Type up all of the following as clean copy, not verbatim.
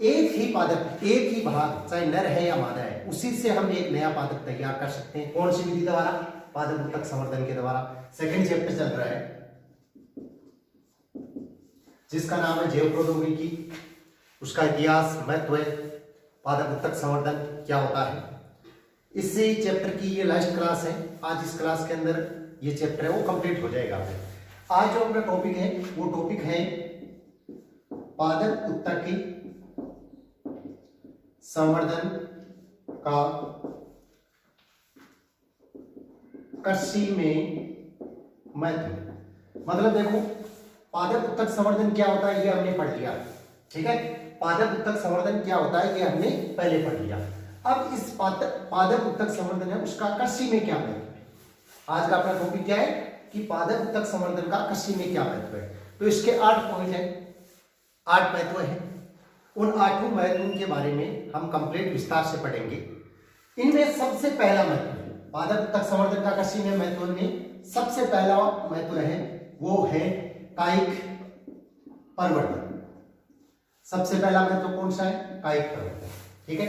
एक ही पादप, एक ही भाग, चाहे नर है या मादा है, उसी से हम एक नया पादप तैयार कर सकते हैं। कौन सी विधि द्वारा? पादप उत्तक संवर्धन के द्वारा। सेकंड चैप्टर चल रहा है जिसका नाम है जैव प्रौद्योगिकी, उसका इतिहास, महत्व, पादप उत्तक संवर्धन क्या होता है। इसी चैप्टर की ये लास्ट क्लास है। आज इस क्लास के अंदर ये चैप्टर है वो कंप्लीट हो जाएगा। आज जो अपना टॉपिक है वो टॉपिक है पादप उत्तक की संवर्धन का कृषि में महत्व। मतलब देखो, पादप उत्तक संवर्धन क्या होता है ये हमने पढ़ लिया, ठीक है। पादप उत्तक संवर्धन क्या होता है ये हमने पहले पढ़ लिया। अब इस पादप उत्तक संवर्धन है उसका कृषि में क्या महत्व है। आज का अपना टॉपिक क्या है कि पादप उत्तक संवर्धन का कृषि में क्या महत्व है। तो इसके 8 पॉइंट है, 8 महत्व है। उन 8 महत्वों के बारे में हम कंप्लीट विस्तार से पढ़ेंगे। इनमें सबसे पहला महत्व है पादप उत्तक संवर्धन का कृषि में महत्व में सबसे पहला महत्व है वो है कायिक प्रवर्धन। सबसे पहला महत्व कौन सा है? कायिक प्रवर्धन, ठीक है।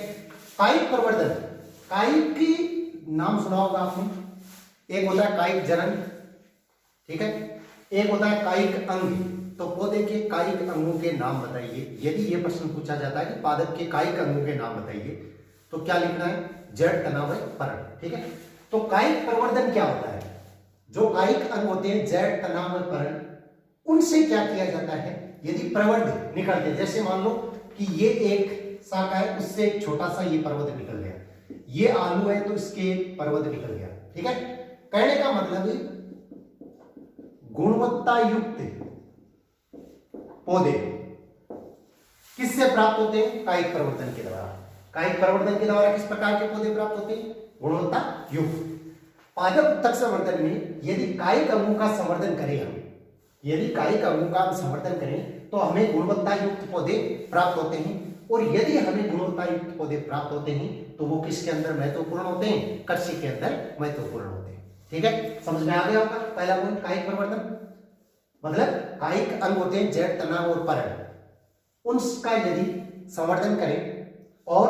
कायिक प्रवर्धन, कायिक की नाम सुना होगा आपने। एक होता है कायिक जनन, ठीक है, एक होता है कायिक अंग। तो पौधे के कायिक अंगों के नाम बताइए। यदि यह प्रश्न पूछा जाता है कि पादप के कायिक अंगों के नाम बताइए तो क्या लिखना है? जड़, तना व पर्ण, ठीक है। तो कायिक प्रवर्धन क्या होता है? जो कायिक अंग होते हैं जड़, तना व पर्ण, उनसे क्या किया जाता है? यदि प्रवर्ध निकलते, जैसे मान लो कि ये एक शाखा है, उससे एक छोटा सा ये पर्वत निकल गया, ये आलू है तो इसके पर्वत निकल गया, ठीक है। कहने का मतलब गुणवत्ता युक्त पौधे किससे प्राप्त होते हैं? कायिक प्रवर्धन के द्वारा। कायिक प्रवर्धन के द्वारा किस प्रकार के पौधे प्राप्त होते हैं? गुणवत्ता युक्त। पादप उत्तक संवर्धन में यदि कायिक अंगों का संवर्धन करें हम, यदि कायिक अंगों का हम संवर्धन करें तो हमें गुणवत्ता युक्त पौधे प्राप्त होते हैं। और यदि हमें गुणवत्ता युक्त पौधे प्राप्त होते हैं तो वो किसके अंदर महत्वपूर्ण होते हैं? कृषि के अंदर महत्वपूर्ण होते हैं, ठीक है। समझ में आ गया आपका पहला पॉइंट? कायिक प्रवर्धन मतलब कायिक अंग होते हैं जड़, तना और पर्ण, उनका यदि संवर्धन करें और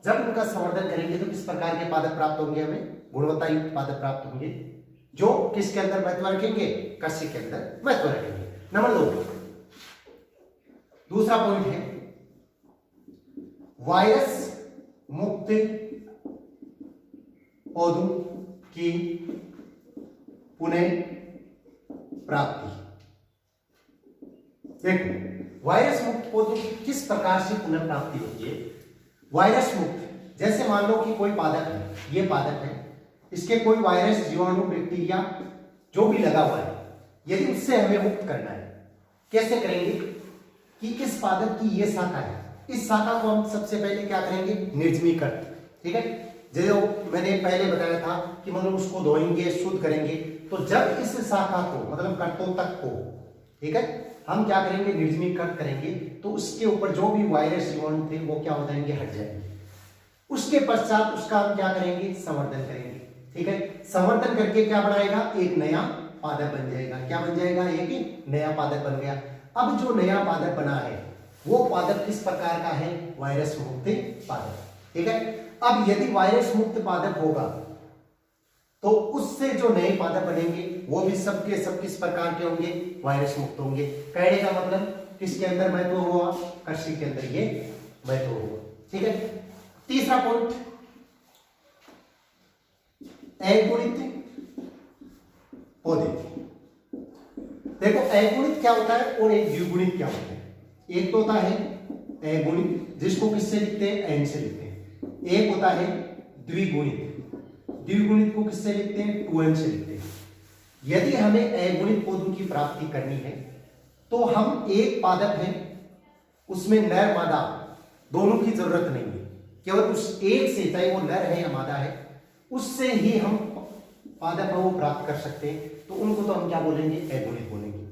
जब उनका संवर्धन करेंगे तो किस प्रकार के पादप प्राप्त होंगे? हमें गुणवत्ता युक्त पादप प्राप्त होंगे जो किसके अंदर महत्व रखेंगे? कृषि के अंदर महत्व रखेंगे। नंबर 2, दूसरा पॉइंट है वायरस मुक्त पौधों की पुनः प्राप्ति। देखो, वायरस मुक्त पौधों की किस प्रकार से पुनः प्राप्ति होती है? वायरस मुक्त, जैसे मान लो कि कोई पादप है, ये पादप है, इसके कोई वायरस, जीवाणु, बैक्टीरिया जो भी लगा हुआ है, यदि उससे हमें मुक्त करना है, कैसे करेंगे? कि इस पादप की ये शाखा है, इस शाखा को हम सबसे पहले क्या करेंगे? निर्जमीकरण, ठीक है। जो मैंने पहले बताया था कि मतलब उसको धोएंगे, शुद्ध करेंगे। तो जब इस शाखा को मतलब कर्तोतक को, ठीक है, हम क्या करेंगे? निर्जमीकरण करेंगे तो उसके ऊपर जो भी वायरस, जीवाणु थे वो क्या हो जाएंगे? हट जाएंगे। उसके पश्चात उसका हम क्या करेंगे? संवर्धन करेंगे, ठीक है। संवर्धन करके क्या बनाएगा? एक नया पादप बन जाएगा। क्या बन जाएगा? एक नया पादप बन गया। अब जो नया पादप बना है वो पादप किस प्रकार का है? वायरस मुक्त पादप, ठीक है। अब यदि वायरस मुक्त पादप होगा तो उससे जो नए पादप बनेंगे वो भी सबके सब किस प्रकार के होंगे? वायरस मुक्त होंगे। कहने का मतलब किसके अंदर महत्व हुआ? कृषि के अंदर ये महत्व हुआ, ठीक है। तीसरा पॉइंट, अगुणित पौधे। देखो, अगुणित क्या होता है और एक द्विगुणित क्या होता है? एक तो होता है अगुणित, जिसको किससे लिखते हैं? एन से लिखते हैं। एक होता है द्विगुणित, द्विगुणित को किससे लिखते हैं? 2n से लिखते हैं। यदि हमें अगुणित पौधों की प्राप्ति करनी है तो हम एक पादप है उसमें नर मादा दोनों की जरूरत नहीं है, केवल उस एक से, चाहे वो नर है या मादा है, उससे ही हम पादप वो प्राप्त कर सकते हैं। तो उनको तो हम क्या बोलेंगे? अगुणित बोलेंगे।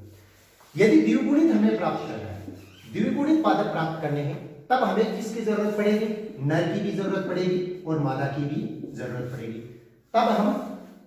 यदि द्विगुणित हमें प्राप्त करना है, द्विगुणित पादप प्राप्त करने हैं, तब हमें किसकी जरूरत पड़ेगी? नर की भी जरूरत पड़ेगी और मादा की भी जरूरत पड़ेगी, तब हम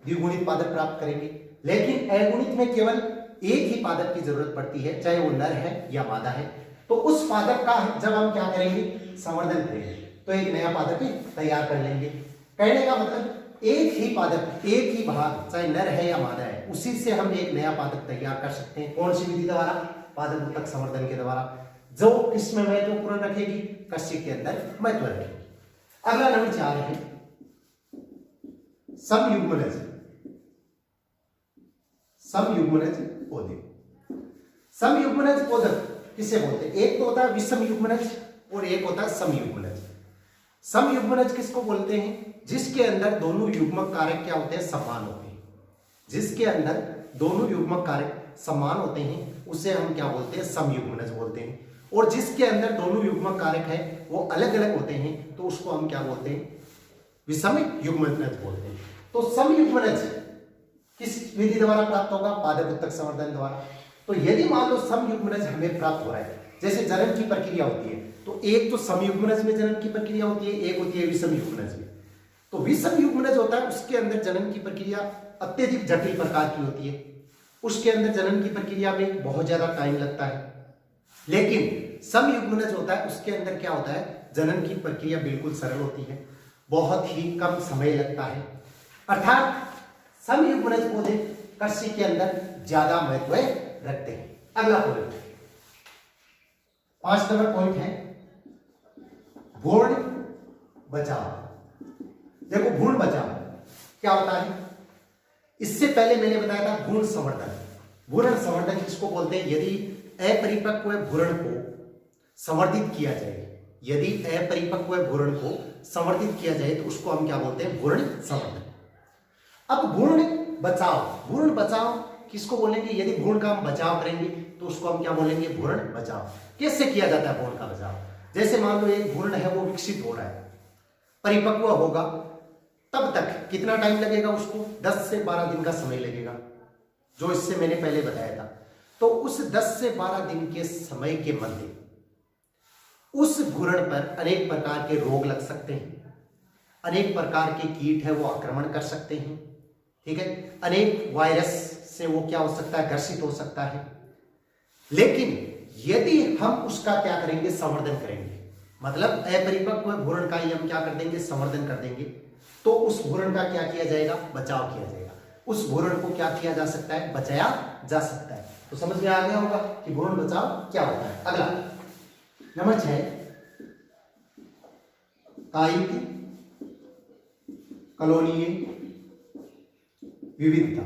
द्विगुणित पादप प्राप्त करेंगे। लेकिन अगुणित में केवल एक ही पादप की जरूरत पड़ती है, चाहे वो नर है या मादा है। तो उस पादप का जब हम क्या करेंगे, संवर्धन करेंगे, तो एक नया पादप ही तैयार कर लेंगे। कहने का मतलब एक ही पादप, एक ही भाग, चाहे नर है या मादा है, उसी से हम एक नया पादप तैयार कर सकते हैं। कौन सी विधि द्वारा? पादप उत्तक संवर्धन के द्वारा, जो किसमें महत्वपूर्ण रखेगी, कश्यप के अंदर महत्व रखेगी। अगला नंबर 4 है समयुग्मनज। समयुग्मनज पौधे। समयुग्मनज पौधे किसे बोलते हैं? एक तो होता है विषम युग्मनज और एक होता है समयुग्मनज। समयुग्मनज किसको बोलते हैं? जिसके अंदर दोनों युग्मक कारक क्या होते हैं, समान होते हैं। जिसके अंदर दोनों युग्मक कारक समान होते हैं उसे हम क्या बोलते हैं, समयुग्मनज बोलते हैं। और जिसके अंदर दोनों युग्मक कारक है वो अलग अलग होते हैं तो उसको हम क्या बोलते हैं, विषम युग्मनज बोलते हैं। तो समयुग्मनज किस विधि द्वारा प्राप्त होगा? पादप उत्तक संवर्धन द्वारा। तो यदि मान लो समयुग्मनज हमें प्राप्त हो रहा है, जैसे जनन की प्रक्रिया होती है, तो एक तो समयुग्मनज में जनन की प्रक्रिया होती है, एक होती है विषम युग्मनज में। तो विषम युग्मनज होता है उसके अंदर जनन की प्रक्रिया अत्यधिक जटिल प्रकार की होती है, उसके अंदर जनन की प्रक्रिया में बहुत ज्यादा टाइम लगता है। लेकिन समयुग्मनज होता है उसके अंदर क्या होता है, जनन की प्रक्रिया बिल्कुल सरल होती है, बहुत ही कम समय लगता है। अर्थात समयुग्मनज पौधे कृषि के अंदर ज्यादा महत्व रखते हैं। अगला पॉइंट 5 नंबर पॉइंट है भ्रूण बचाव। देखो भ्रूण बचाव क्या होता है, इससे पहले मैंने बताया था भ्रूण संवर्धन। भ्रूण संवर्धन किसको बोलते हैं? यदि अपरिपक्व भ्रूण को संवर्धित किया जाए, यदि अपरिपक्व भ्रूण को संवर्धित किया जाए तो उसको हम क्या बोलते हैं, भ्रूण संवर्धन। अब भ्रूण बचाव, भ्रूण बचाव किसको बोलेंगे? यदि भ्रूण का हम बचाव करेंगे तो उसको हम क्या बोलेंगे, भ्रूण बचाव। कैसे किया जाता है भ्रूण का बचाव? जैसे मान लो एक भ्रूण है वो विकसित हो रहा है, परिपक्व होगा, तब तक कितना टाइम लगेगा उसको? 10 से 12 दिन का समय लगेगा, जो इससे मैंने पहले बताया था। तो उस 10 से 12 दिन के समय के मध्य उस भ्रूण पर अनेक प्रकार के रोग लग सकते हैं, अनेक प्रकार के कीट है वो आक्रमण कर सकते हैं, ठीक है, अनेक वायरस से वो क्या हो सकता है, ग्रसित हो सकता है। लेकिन यदि हम उसका क्या करेंगे, संवर्धन करेंगे, मतलब अपरिपक्व भ्रूण का ही हम क्या कर देंगे, संवर्धन कर देंगे, तो उस भ्रूण का क्या किया जाएगा, बचाव किया जाएगा। उस भ्रूण को क्या किया जा सकता है, बचाया जा सकता है। तो समझ में आ गया होगा कि भ्रूण बचाव क्या होता है। अगला नंबर 6 कायिक कॉलोनीय विविधता।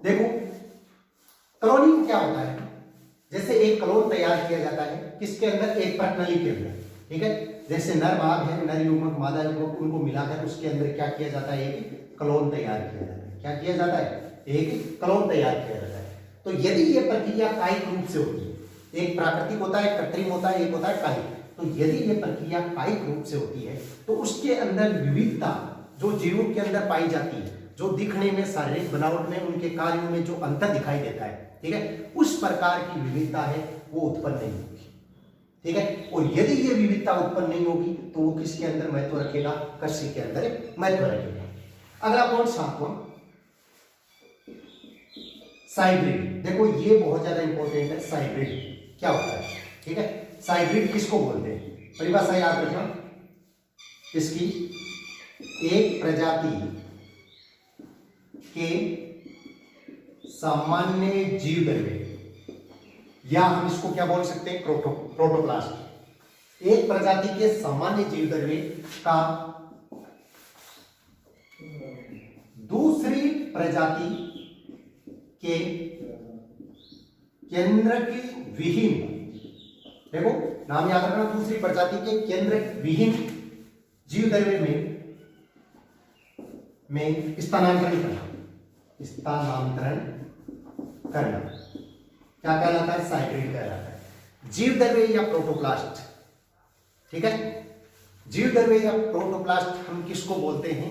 देखो कॉलोनी क्या होता है, जैसे एक कॉलोन तैयार किया जाता है किसके अंदर, एक प्रणाली के अंदर, ठीक है। जैसे नर भाग है, नर युग्मक मादा युग्मक, उनको मिलाकर उसके अंदर क्या किया जाता है, एक कॉलोन तैयार किया जाता है। क्या किया जाता है, एक कॉलोन तैयार किया जाता है। तो यदि ये प्रक्रिया कायिक रूप से होती है, एक प्राकृतिक होता है, एक कृत्रिम होता है, एक होता है कायिक, तो यदि ये प्रक्रिया कायिक रूप से होती है तो उसके अंदर विविधता जो जीवों के अंदर पाई जाती है, जो दिखने में, शारीरिक बनावट में, उनके कार्यों में जो अंतर दिखाई देता है, ठीक है, उस प्रकार की विविधता है वो उत्पन्न नहीं होगी, ठीक है। और यदि ये विविधता उत्पन्न नहीं होगी तो वो किसके अंदर महत्व रखेगा, कृषि के अंदर महत्व रखेगा। अगला पॉइंट 7वां साइब्रिड। देखो ये बहुत ज्यादा इंपॉर्टेंट है, साइब्रिड क्या होता है, ठीक है। साइब्रिड किसको बोलते हैं, परिभाषा याद रखना, इसकी एक प्रजाति के सामान्य जीव द्रव्य, या हम इसको क्या बोल सकते हैं, प्रोटोप्लास्ट। एक प्रजाति के सामान्य जीव द्रव्य का दूसरी प्रजाति के केंद्रक विहीन, देखो नाम याद रखना, दूसरी प्रजाति के केंद्रक विहीन जीव द्रव्य में स्थानांतरण करना, स्थानांतरण करना क्या कहलाता है, साइब्रिड कहलाता है। जीव द्रव्य या प्रोटोप्लास्ट, ठीक है। जीव द्रव्य या प्रोटोप्लास्ट हम किसको बोलते हैं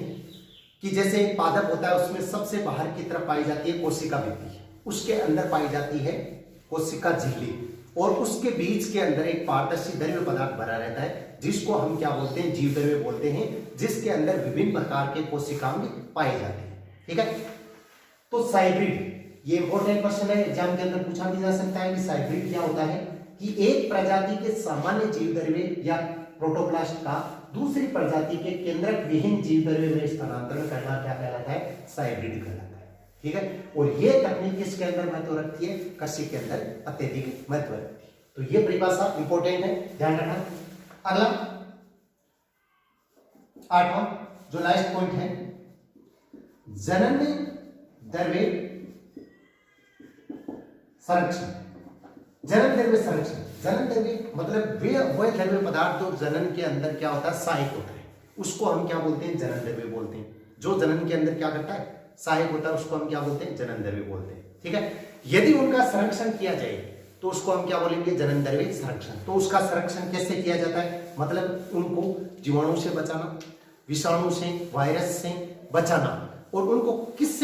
कि जैसे एक पादप होता है उसमें सबसे बाहर की तरफ पाई जाती है कोशिका भित्ति, उसके अंदर पाई जाती है कोशिका झिल्ली, और उसके बीच के अंदर एक पारदर्शी द्रव्य पदार्थ भरा रहता है जिसको हम क्या बोलते हैं, जीव द्रव्य बोलते हैं, जिसके अंदर विभिन्न प्रकार के कोशिकांग पाए जाते हैं, ठीक है। तो साइब्रिड ये इंपॉर्टेंट क्वेश्चन है, एग्जाम के अंदर पूछा भी जा सकता है कि साइब्रिड क्या होता है, कि एक प्रजाति के सामान्य जीव द्रव्य या प्रोटोप्लास्ट का दूसरी प्रजाति के केंद्रक विहीन जीव द्रव्य में स्थानांतरण करना क्या कहलाता है, साइब्रिड कहलाता है। ठीक है, और ये तकनीक किसके अंदर महत्व रखती है, कृषि के अंदर अत्यधिक महत्व रखती है। तो ये परिभाषा इंपॉर्टेंट है, ध्यान रखना। अगला 8वां जो लास्ट पॉइंट है, जनन द्रव्य संरक्षण। जनन द्रव्य संरक्षण, जनन द्रव्य मतलब वह द्रव्य पदार्थ जो जनन के अंदर क्या होता है, सहायक होता है, उसको हम क्या बोलते हैं, जनन द्रव्य बोलते हैं। जो जनन के अंदर क्या करता है, सहायक होता है, उसको हम क्या बोलते हैं, जनन द्रव्य बोलते हैं। ठीक है, यदि उनका संरक्षण किया जाए तो उसको हम क्या बोलेंगे, जनन द्रव्य संरक्षण। तो उसका संरक्षण कैसे किया जाता है, मतलब उनको जीवाणु से बचाना, विषाणु से, वायरस से बचाना, और उनको किस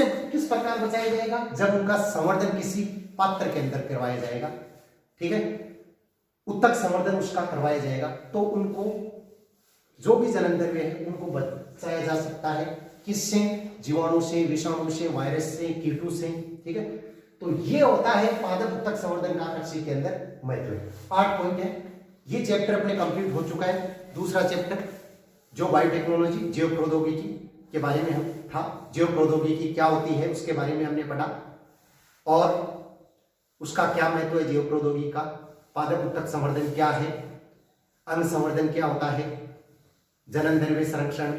प्रकार बचाया जाएगा, जब उनका संवर्धन किसी पात्र के अंदर करवाया जाएगा। ठीक है, उत्तक संवर्धन उसका करवाया जाएगा, तो उनको जो भी जनन द्रव्य है उनको बचाया जा सकता है, किससे, जीवाणु से, विषाणु से, वायरस से, कीटों से। ठीक है, तो ये होता है पादप उत्तक संवर्धन का कृषि के अंदर महत्व। 8 पॉइंट है, ये चैप्टर अपने कंप्लीट हो चुका है। दूसरा चैप्टर जो बायोटेक्नोलॉजी, जैव प्रौद्योगिकी के बारे में हम था, जैव प्रौद्योगिकी क्या होती है उसके बारे में हमने पढ़ा, और उसका क्या महत्व है जैव प्रौद्योगिकी का, पादप उत्तक संवर्धन क्या है, अंग संवर्धन क्या होता है, जनन द्रव्य संरक्षण,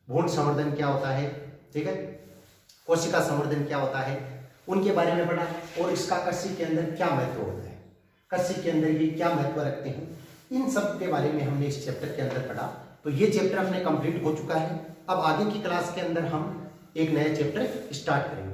भ्रूण संवर्धन क्या होता है, ठीक है, कोशिका संवर्धन क्या होता है, उनके बारे में पढ़ा, और इसका कृषि के अंदर क्या महत्व होता है, कृषि के अंदर ये क्या महत्व रखते हैं, इन सब के बारे में हमने इस चैप्टर के अंदर पढ़ा। तो ये चैप्टर अपने कंप्लीट हो चुका है। अब आगे की क्लास के अंदर हम एक नया चैप्टर स्टार्ट करेंगे।